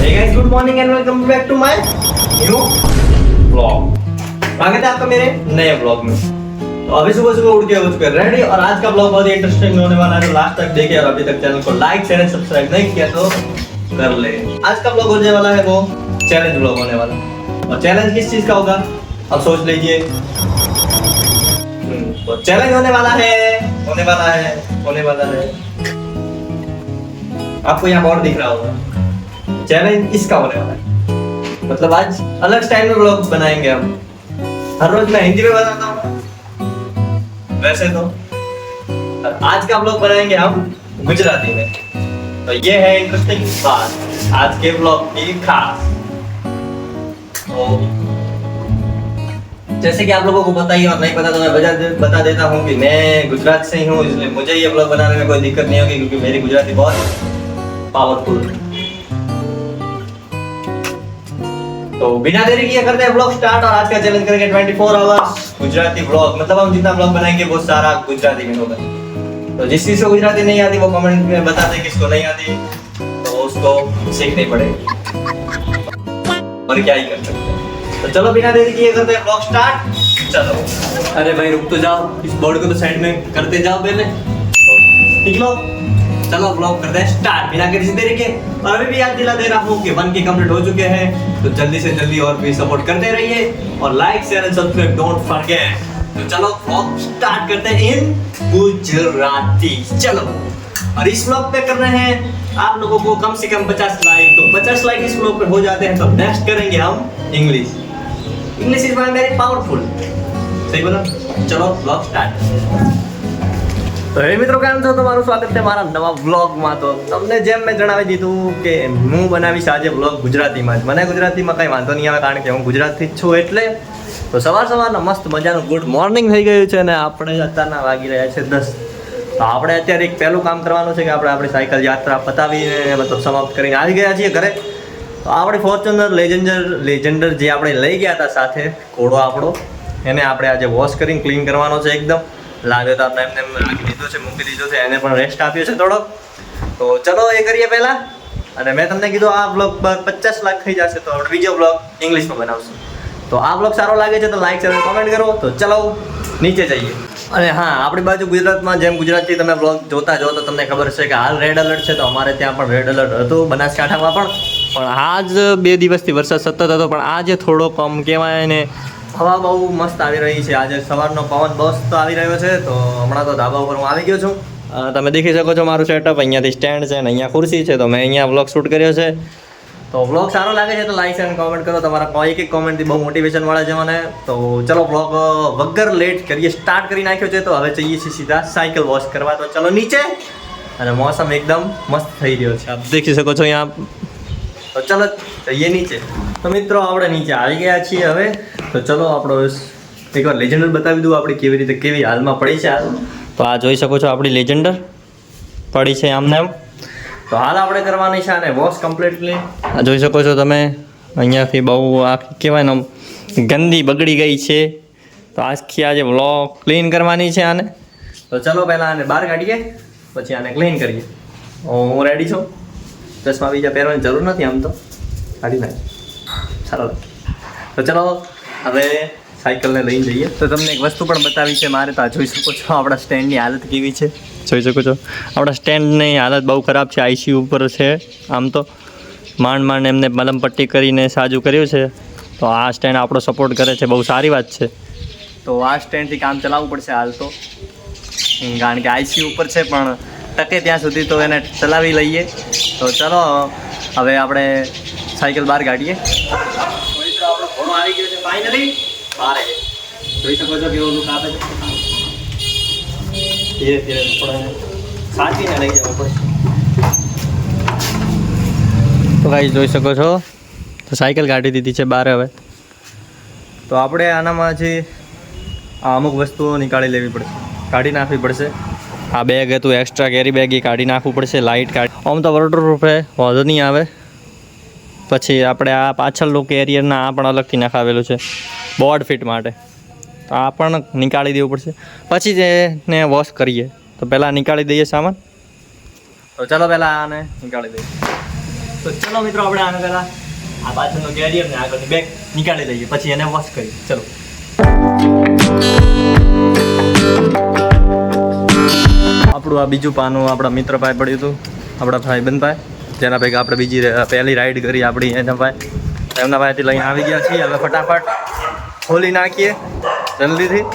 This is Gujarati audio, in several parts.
Hey guys, good morning and welcome back to my new vlog। स्वागत है आपका मेरे नए vlog में। तो अभी सुबह सुबह उठ के हो चुके रेडी और आज का vlog बहुत ही इंटरेस्टिंग होने वाला है, तो लास्ट तक देखिए और अभी तक चैनल को लाइक शेयर एंड सब्सक्राइब नहीं किया तो कर ले। आज का vlog होने वाला है वो चैलेंज vlog होने वाला है। और चैलेंज किस चीज का होगा अब सोच लीजिए। तो चैलेंज होने वाला है। आपको यहाँ बोर्ड दिख रहा होगा, चैलेंज इसका होने वाला है। मतलब आज अलग स्टाइल में व्लॉग बनाएंगे हम। हर रोज मैं हिंदी में बनाता हूँ वैसे तो, और आज का व्लॉग बनाएंगे हम गुजराती में। तो ये है इंटरेस्टिंग बात आज के व्लॉग की खास। तो जैसे कि आप लोगों को पता ही और नहीं पता तो मैं बता देता हूँ कि मैं गुजरात से ही हूँ, इसलिए मुझे ये व्लॉग बनाने में कोई दिक्कत नहीं होगी क्योंकि मेरी गुजराती बहुत पावरफुल। तो बिना देरी किए करते हैं व्लॉग स्टार्ट और आज का चैलेंज करेंगे 24 आवर्स गुजराती व्लॉग। मतलब हम जितना व्लॉग बनाएंगे वो सारा गुजराती में होगा। तो जिस चीज को गुजराती नहीं आती वो कमेंट में बता दे, किसको नहीं आती तो उसको सीखनी पड़ेगी और क्या ही कर सकते हैं। तो चलो बिना देरी किए करते हैं व्लॉग स्टार्ट। चलो अरे भाई रुक तो जाओ, इस बोर्ड को तो साइड में करते जाओ पहले। ठीक लो, चलो व्लॉग करते हैं स्टार्ट बिना किसी देरी के। और अभी भी याद दिला दे रहा हूँ कि 1K कंप्लीट हो चुके हैं, तो जल्दी से जल्दी और भी सपोर्ट करते रहिए और like share and subscribe don't forget. तो चलो व्लॉग स्टार्ट करते हैं इन गुजराती। चलो, और इस व्लॉग पे कर रहे हैं आप लोगों को कम से कम 50 लाइक। तो 50 लाइक इस व्लॉग पे हो जाते हैं तो नेक्स्ट करेंगे हम इंग्लिश इज वेरी पावरफुल। सही बोला? चलो व्लॉग स्टार्ट। તો હે મિત્રો, કેમ છો? તમારું સ્વાગત છે મારા નવા વ્લોગમાં। તો તમને જેમ મેં જણાવી દીધું કે હું બનાવીશ આજે વ્લોગ ગુજરાતીમાં જ। મને ગુજરાતીમાં કંઈ વાંધો નહીં આવે કારણ કે હું ગુજરાતથી જ છું એટલે। તો સવારના મસ્ત મજાનું ગુડ મોર્નિંગ થઈ ગયું છે અને આપણે અત્યારના વાગી રહ્યા છે 10। તો આપણે અત્યારે એક પહેલું કામ કરવાનું છે કે આપણે આપણી સાયકલ યાત્રા પતાવીને મતલબ સમાપ્ત કરીને આવી ગયા છીએ ઘરે। તો આપણી ફોર્ચ્યુનર લેજેન્ડર જે આપણે લઈ ગયા હતા સાથે ઘોડો આપણો, એને આપણે આજે વોશ કરીને ક્લીન કરવાનો છે એકદમ। લાગે તો આપણે એમને રાખી દીધો છે, મૂકી દીધો છે, એને પણ રેસ્ટ આપ્યો છે થોડો। તો ચલો એ કરીએ પહેલા। અને મેં તમને કીધું આ બ્લોગ પર 50 લાખ થઈ જશે તો આપણે બીજો બ્લોગ ઇંગ્લિશમાં બનાવશું। તો આ બ્લોગ સારો લાગે છે તો લાઈક શેર કોમેન્ટ કરો। તો ચલો નીચે જઈએ। અને હા, આપણી બાજુ ગુજરાતમાં જેમ ગુજરાતથી તમે બ્લોગ જોતા જો તો તમને ખબર છે કે હાલ રેડ એલર્ટ છે, તો અમારે ત્યાં પણ રેડ એલર્ટ હતું બનાસકાંઠામાં પણ આજ 2 દિવસથી વરસાદ સતત હતો, પણ આજે થોડો કમ કહેવાય ને હવા બહુ મસ્ત આવી રહી છે। આજે સવારનો પવન મસ્ત આવી રહ્યો છે। તો હમણાં તો ધાબા ઉપર હું આવી ગયો છું। તમે દેખી શકો છો મારું સેટઅપ, અહીંયાથી સ્ટેન્ડ છે ને અહીંયા ખુરશી છે, તો મેં અહીંયા વ્લોગ શૂટ કર્યો છે। તો વ્લોગ સારો લાગે છે તો લાઈક અને કોમેન્ટ કરો। તમારા એક કોમેન્ટથી બહુ મોટિવેશન મળે છે મને। તો ચલો વ્લોગ વગર લેટ કરીએ, સ્ટાર્ટ કરી નાખ્યો છે। તો હવે જઈએ છીએ સીધા સાયકલ વોશ કરવા। તો ચલો નીચે, અને મોસમ એકદમ મસ્ત થઈ રહ્યો છે, આપ દેખી શકો છો અહીંયા। તો ચલો જઈએ નીચે। તો મિત્રો આપણે નીચે આવી ગયા છીએ હવે। તો ચલો આપણો એકવાર લેજેન્ડર બતાવી દઉં આપણે કેવી હાલમાં પડી છે હાલ। તો આ જોઈ શકો છો આપણી લેજેન્ડર પડી છે આમને એમ। તો હાલ આપણે કરવાની છે આને વોશ કમ્પ્લીટલી। આ જોઈ શકો છો તમે, અહીંયાથી બહુ આખી કહેવાય ને ગંદી બગડી ગઈ છે। તો આખી આજે વ્લોગ ક્લીન કરવાની છે આને। તો ચલો પહેલાં આને બહાર કાઢીએ પછી આને ક્લીન કરીએ। હું રેડી છું, ચશ્મા બીજા પહેરવાની જરૂર નથી, આમ તો કાઢી નાખીએ, સારો લાગે। તો ચલો હવે સાયકલને લઈને જઈએ। તો તમને એક વસ્તુ પણ બતાવી છે મારે। તો આ જોઈ શકો છો આપણા સ્ટેન્ડની હાલત કેવી છે, જોઈ શકો છો આપણા સ્ટેન્ડની હાલત બહુ ખરાબ છે, ICU ઉપર છે। આમ તો માંડ એમને મલમપટ્ટી કરીને સાજું કર્યું છે। તો આ સ્ટેન્ડ આપણો સપોર્ટ કરે છે, બહુ સારી વાત છે। તો આ સ્ટેન્ડથી કામ ચલાવવું પડશે હાલ તો, કારણ કે ICU ઉપર છે, પણ ટકે ત્યાં સુધી તો એને ચલાવી લઈએ। તો ચલો હવે આપણે સાયકલ બહાર કાઢીએ। આપણો ઘોડો આવી ગયો છે ફાઇનલી બહાર। જોઈ શકો છો કેવો લુક આપે છે। ધીરે ધીરે થોડા સાચવીને લઈ જવું પડશે। તો ગાઈસ જોઈ શકો છો તો સાયકલ કાઢી દીધી છે બહાર હવે। તો આપણે આનામાંથી અમુક વસ્તુઓ નીકાળી લેવી પડશે, કાઢી નાખવી પડશે। આ બેગ હતું એક્સ્ટ્રા કેરી બેગ, એ કાઢી નાખવું પડશે। લાઇટ કાઢી, આમ તો વોટરપ્રૂફ વાંધો નહીં આવે। પછી આપણે આ પાછળનું કેરિયરના આ પણ અલગથી નખાવેલું છે બોર્ડ ફિટ માટે, તો આ પણ નીકાળી દેવું પડશે। પછી જ એને વોશ કરીએ। તો પહેલાં નીકાળી દઈએ સામાન। તો ચાલો પહેલાં આને નીકાળી દઈએ। તો તો ચલો મિત્રો આપણે આને પહેલા આ પાછળનો કેરિયર ને આગળની બેગ નીકાળી લઈએ, પછી એને વોશ કરીએ. ચલો આપણું આ બીજું પાનું આપણા મિત્ર પાસે પડ્યું હતું, આપણા ભાઈબંધ પાસે, જેના ભેગા આપણે પહેલી રાઈડ કરી આપણી એના પાસેથી લઈને આવી ગયા છીએ. હવે ફટાફટ ખોલી નાખીએ જલ્દીથી.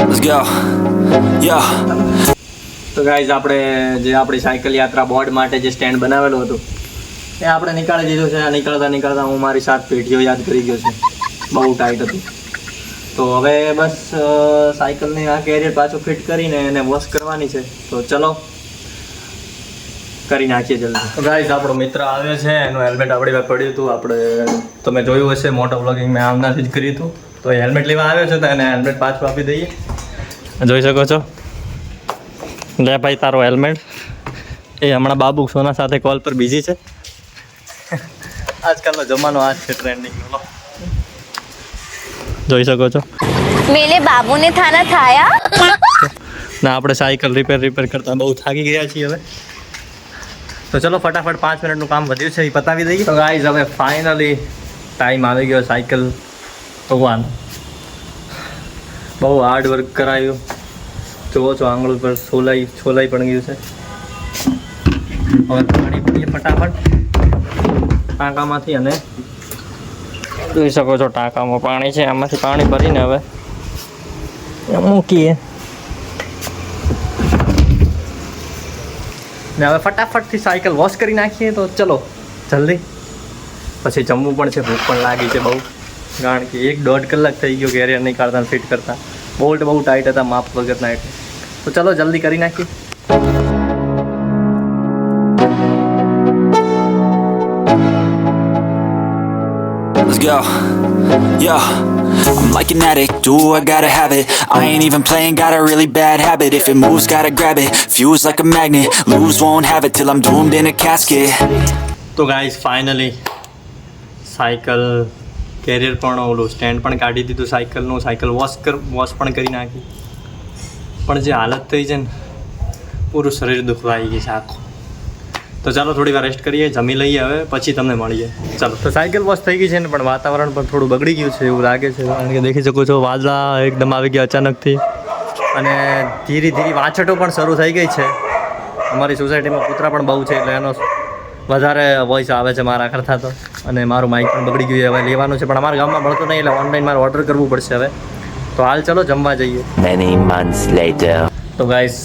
Let's go. Yeah. તો ગાઈઝ આપણે જે આપણી સાયકલ યાત્રા બોર્ડ માટે જે સ્ટેન્ડ બનાવેલું હતું એ આપણે નીકાળી દીધું છે. નીકળતા હું મારી 7 પેઢીઓ યાદ કરી ગયો છું, બહુ ટાઈટ હતું. તો હવે બસ સાયકલને આ કેરિયર પાછું ફિટ કરીને એને વોશ કરવાની છે. તો ચલો કરી નાખીએ જલ્દી. તો ગાઈઝ આપણો મિત્ર આવ્યો છે, એનું હેલ્મેટ આપણી પાસે પડ્યું હતું. આપણે તમે જોયું હશે મોટો વ્લોગિંગ મેં આમનાથી જ કર્યું હતું. તો એ હેલ્મેટ લેવા આવ્યો છે, તો એને હેલ્મેટ પાછું આપી દઈએ. જોઈ શકો છો, લે ભાઈ તારો હેલ્મેટ. એ હમણાં બાબુ સોના સાથે કોલ પર બિઝી છે. આજકાલનો જમાનો આ છે ટ્રેન્ડિંગનો, જોઈ શકો છો. मेरे बाबू ने थाना खाया. ના આપણે સાયકલ રિપેર કરતા બહુ થાકી ગયા છીએ હવે. તો ચલો ફટાફટ 5 મિનિટનું કામ વધ્યું છે એ પતાવી દઈએ. તો ગાઈઝ હવે ફાઇનલી ટાઈમ આવી ગયો સાયકલ ધોવાનો. બહુ હાર્ડ વર્ક કરાયું. જોવો છો આંગળ ઉપર છોલાઈ પણ ગયું છે. હવે પાણી પીએ ફટાફટ ટાંકામાંથી, અને જોઈ શકો છો ટાંકામાં પાણી છે, આમાંથી પાણી ભરીને હવે મૂકીએ. ને હવે ફટાફટથી સાયકલ વોશ કરી નાખીએ. તો ચલો જલ્દી, પછી જમવું પણ છે, ભૂખ પણ લાગી છે બહુ, કારણ કે 1-1.5 કલાક થઈ ગયો કેરિયર નીકાળતા ફિટ કરતા. બોલ્ટ બહુ ટાઈટ હતા માપ વગરના એટલે. તો ચલો જલ્દી કરી નાખીએ. Let's go. Yeah. I'm like an addict, do I gotta have it. I ain't even playing, got a really bad habit. If it moves, gotta grab it. Fuse like a magnet, lose, won't have it till I'm doomed in a casket. તો ગાઈઝ ફાઇનલી સાયકલ કેરિયર પણ ઓલું સ્ટેન્ડ પણ કાઢી દીધું સાયકલનું. સાયકલ વોશ પણ કરી નાખી. પણ જે હાલત થઈ છે ને, પૂરું શરીર દુખવા આવી ગઈ છે આખું. તો ચાલો થોડી વાર રેસ્ટ કરીએ, જમી લઈએ, હવે પછી તમને મળીએ. ચાલો. તો સાયકલ વોશ થઈ ગઈ છે ને, પણ વાતાવરણ પણ થોડું બગડી ગયું છે એવું લાગે છે, કારણ કે દેખી શકો છો વાદળા એકદમ આવી ગયા અચાનકથી, અને ધીરે વાછટો પણ શરૂ થઈ ગઈ છે. અમારી સોસાયટીમાં કૂતરા પણ બહુ છે, એટલે એનો વધારે વોઇસ આવે છે મારા કરતાં તો. અને મારું માઇક પણ બગડી ગયું, હવે લેવાનું છે, પણ અમારા ગામમાં મળતું નહીં, એટલે ઓનલાઈન મારે ઓર્ડર કરવું પડશે હવે. તો હાલ ચલો જમવા જઈએ. Many months later. તો ગાઈસ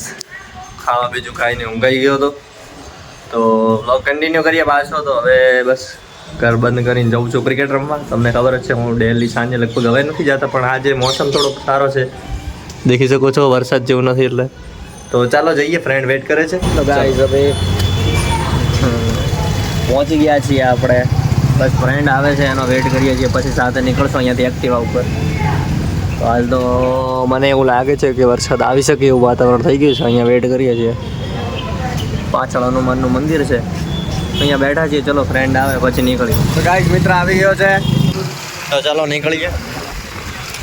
ખાવા બીજું ખાઈને ઊંઘાઈ ગયો હતો. તો વ્લોગ કન્ટિન્યુ કરીએ પાછો. તો હવે બસ ઘર બંધ કરીને જઉં છું ક્રિકેટ રમવા. તમને ખબર જ છે હું ડેલી સાંજે લગભગ હવે નથી જતા, પણ આજે મોસમ થોડોક સારો છે, દેખી શકો છો, વરસાદ જેવું નથી એટલે. તો ચાલો જઈએ, ફ્રેન્ડ વેઇટ કરે છે. તો ગાઈસ હવે પહોંચી ગયા છીએ આપણે. બસ ફ્રેન્ડ આવે છે એનો વેઇટ કરીએ છીએ, પછી સાથે નીકળશું અહીંયાથી એક્ટિવા ઉપર. તો હાલ તો મને એવું લાગે છે કે વરસાદ આવી શકે એવું વાતાવરણ થઈ ગયું છે. અહીંયા વેઇટ કરીએ છીએ, પાછળ હનુમાનનું મંદિર છે, અહીંયા બેઠા છીએ. ચલો ફ્રેન્ડ આવે પછી નીકળીએ. તો ગાઈસ મિત્ર આવી ગયો છે, તો ચાલો નીકળીએ.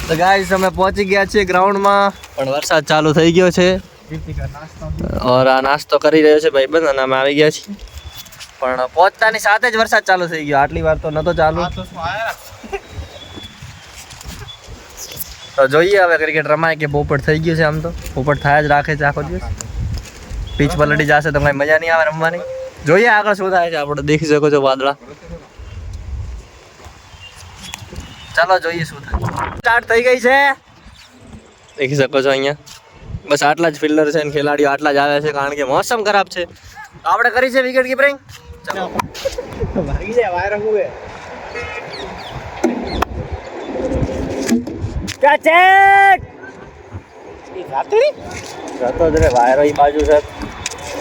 તો ગાઈસ અમે પહોંચી ગયા છીએ ગ્રાઉન્ડમાં, પણ વરસાદ ચાલુ થઈ ગયો છે. ઓર આ નાસ્તો કરી રહ્યો છે ભાઈબંધ, અને અમે આવી ગયા છીએ, પણ પહોંચતાની સાથે જ વરસાદ ચાલુ થઈ ગયો. આટલી વાર તો નતો ચાલુ. તો જોઈએ હવે ક્રિકેટ રમાય કે પોપટ થઈ ગયું છે. આમ તો પોપટ થયા જ રાખે છે આખો દિવસ. પીચ પલટી જશે તો કઈ મજા નહીં આવે રમવાની. જોઈએ આગળ શું થાય છે. આપણે દેખી શકો છો વાદળા. ચાલો જોઈએ શું થાય. સ્ટાર્ટ થઈ ગઈ છે, દેખી શકો છો અહીંયા. બસ આટલા જ ફિલ્ડર છે ને ખેલાડીઓ આટલા જ આવે છે, કારણ કે મોસમ ખરાબ છે. આપણે કરી છે વિકેટ કીપરિંગ. ચાલો ભાગી જાય વાયર રંગુએ. કેચ જતો જ રે વાયરો ઈ બાજુ છે.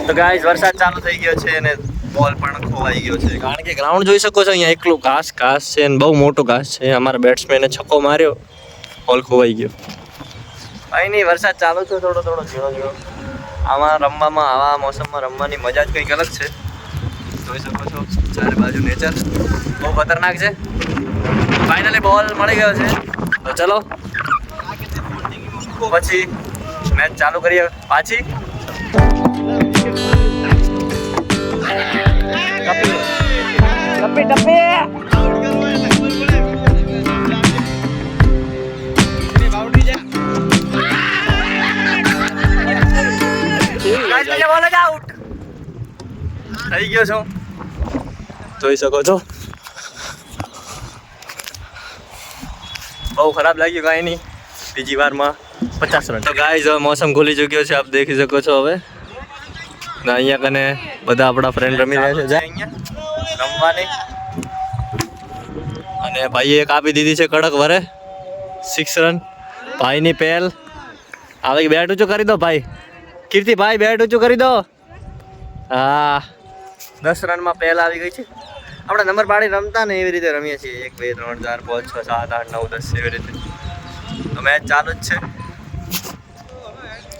તો ગાઈસ વરસાદ ચાલુ થઈ ગયો છે અને બોલ પણ ખોવાઈ ગયો છે, કારણ કે ગ્રાઉન્ડ જોઈ શકો છો અહીંયા એકલું ઘાસ છે અને બહુ મોટો ઘાસ છે. અમારા બેટ્સમેને છક્કો માર્યો, બોલ ખોવાઈ ગયો. કઈ નહીં, વરસાદ ચાલુ છે થોડો ઝીણો. આમાં રમવામાં, આવા મોસમમાં રમવાની મજા જ કંઈક અલગ છે. જોઈ શકો છો ચારે બાજુ નેચર બહુ ખતરનાક છે. ફાઇનલી બોલ મળી ગયો છે, તો ચલો પછી મેચ ચાલુ કરીએ પાછી. થઈ ગયો છો, જોઈ શકો છો. બહુ ખરાબ લાગ્યું, કાંઈ નહીં. બીજી વારમાં 50 રન. તો ગાઈઝ હવે મોસમ ખુલી ચૂક્યો છે, આપ દેખી શકો છો. હવે ને અહીંયા કને બધા આપણા ફ્રેન્ડ રમી રહ્યા છે. જાય અહીંયા રમવાની. અને ભાઈએ એક આપી દીધી છે કડક વરે 6 રન. ભાઈની પહેલ આવી. બેટ ઊંચું કરી દો ભાઈ. કીર્તિ ભાઈ બેટ ઊંચું કરી દો. હા, 10 રનમાં પહેલ આવી ગઈ છે. આપણે નંબર પાડી રમતા ને એવી રીતે રમીએ છીએ. 1 2 3 4 5 6 7 8 9 10 એવી રીતે. તો મેચ ચાલુ જ છે,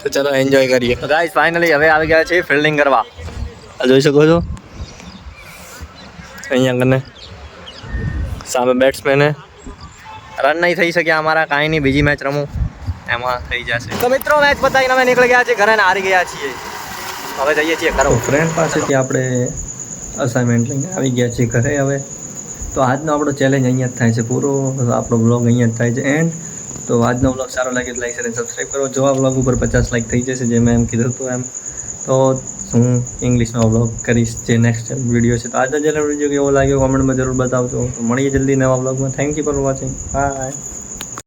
તો ચલો એન્જોય કરીએ. તો ગાઈસ ફાઇનલી હવે આવી ગયા છે ફિલ્ડિંગ કરવા. આ જોઈ શકો છો અહીંયા કને સામે બેટ્સમેને રન નહીં થઈ શક્યા અમારા. કાંઈ નહીં, બીજી મેચ રમું એમાં થઈ જશે. તો મિત્રો મેચ બતાવીને અમે નીકળી ગયા છીએ ઘરે ને હારી ગયા છીએ. હવે જઈએ છીએ ઘરે. ફ્રેન્ડ પાસેથી આપણે અસાઇનમેન્ટ લઈને આવી ગયા છીએ ઘરે. હવે તો આજનો આપણો ચેલેન્જ અહીંયા જ થાય છે પૂરો. આપણો બ્લોગ અહીંયા જ થાય છે એન્ડ. તો આજનો બ્લોગ સારો લાગે તો લાઈક અને સબસ્ક્રાઈબ કરો. જો આ બ્લોગ ઉપર 50 લાઈક થઈ જશે, જે મેં એમ કીધું હતું એમ, તો હું ઇંગ્લિશમાં બ્લોગ કરીશ જે નેક્સ્ટ વિડીયો છે. તો આજનો ચેનલ વિડીયો કેવો લાગ્યો કોમેન્ટમાં જરૂર બતાવજો. તો મળીએ જલ્દી નવા બ્લોગમાં. Thank you for watching. By.